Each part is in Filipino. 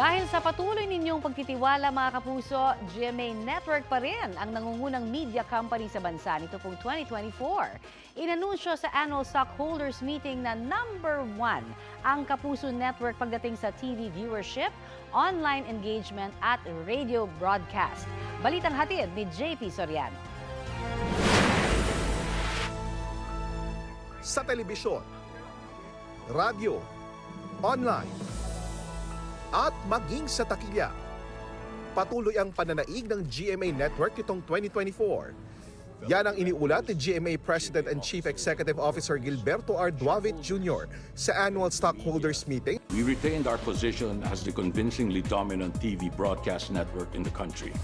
Dahil sa patuloy ninyong pagtitiwala mga kapuso, GMA Network pa rin ang nangungunang media company sa bansa nito pong 2024. Inanunsyo sa annual stockholders meeting na number 1 ang Kapuso Network pagdating sa TV viewership, online engagement at radio broadcast. Balitang hatid ni JP Soriano. Sa telebisyon, radyo, online, at maging sa takilya, patuloy ang pananaig ng GMA Network itong 2024. Yan ang iniulat ni GMA President and Chief Executive Officer Gilberto R. Duavit Jr. sa annual stockholders meeting. We retained our position as the convincingly dominant TV broadcast network in the country.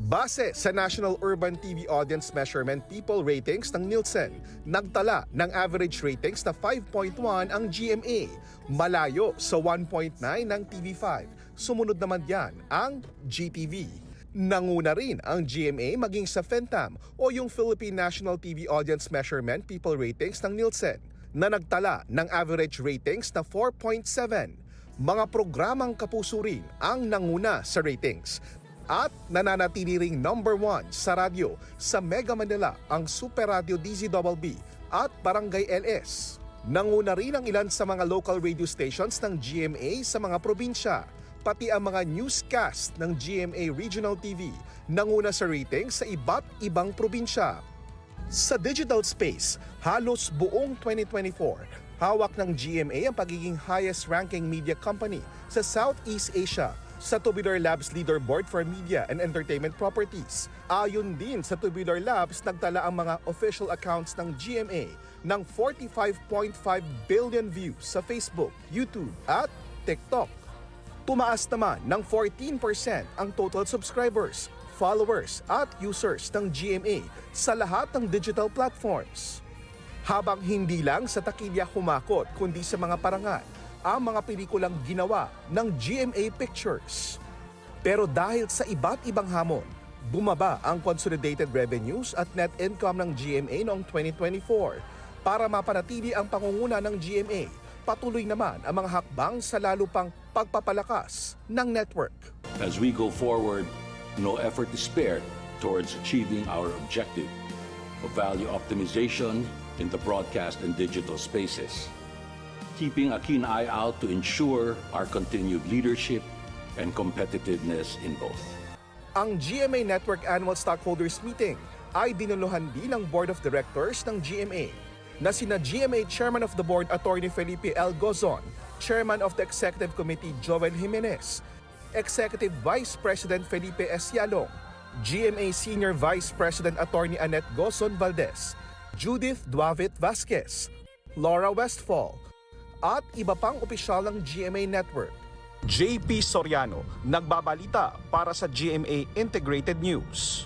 Base sa National Urban TV Audience Measurement People Ratings ng Nielsen, nagtala ng average ratings na 5.1 ang GMA, malayo sa 1.9 ng TV5. Sumunod naman yan ang GTV. Nanguna rin ang GMA maging sa FENTAM o yung Philippine National TV Audience Measurement People Ratings ng Nielsen na nagtala ng average ratings na 4.7. Mga programang kapuso rin ang nanguna sa ratings. At nananatili ring number 1 sa radyo sa Mega Manila ang Super Radio DZBB at Barangay LS. Nanguna rin ang ilan sa mga local radio stations ng GMA sa mga probinsya. Pati ang mga newscast ng GMA Regional TV nanguna sa ratings sa iba't ibang probinsya. Sa digital space, halos buong 2024, hawak ng GMA ang pagiging highest-ranking media company sa Southeast Asia sa Tubular Labs Leaderboard for Media and Entertainment Properties. Ayon din sa Tubular Labs, nagtala ang mga official accounts ng GMA ng 45.5 billion views sa Facebook, YouTube at TikTok. Tumaas naman ng 14% ang total subscribers, followers at users ng GMA sa lahat ng digital platforms. Habang hindi lang sa takilya humakot kundi sa mga parangal, ang mga pelikulang ginawa ng GMA Pictures. Pero dahil sa iba't ibang hamon, bumaba ang consolidated revenues at net income ng GMA noong 2024. Para mapanatili ang pangunguna ng GMA, patuloy naman ang mga hakbang sa lalo pang pagpapalakas ng network. As we go forward, no effort is spared towards achieving our objective of value optimization in the broadcast and digital spaces, keeping a keen eye out to ensure our continued leadership and competitiveness in both. Ang GMA Network Annual Stockholders Meeting ay dinuluhan din ng Board of Directors ng GMA na sina GMA Chairman of the Board Attorney Felipe L. Gozon, Chairman of the Executive Committee Joel Jimenez, Executive Vice President Felipe S. Yalong, GMA Senior Vice President Attorney Annette Gozon Valdez, Judith Duavit Vasquez, Laura Westfall, at iba pang opisyal ng GMA Network. JP Soriano, nagbabalita para sa GMA Integrated News.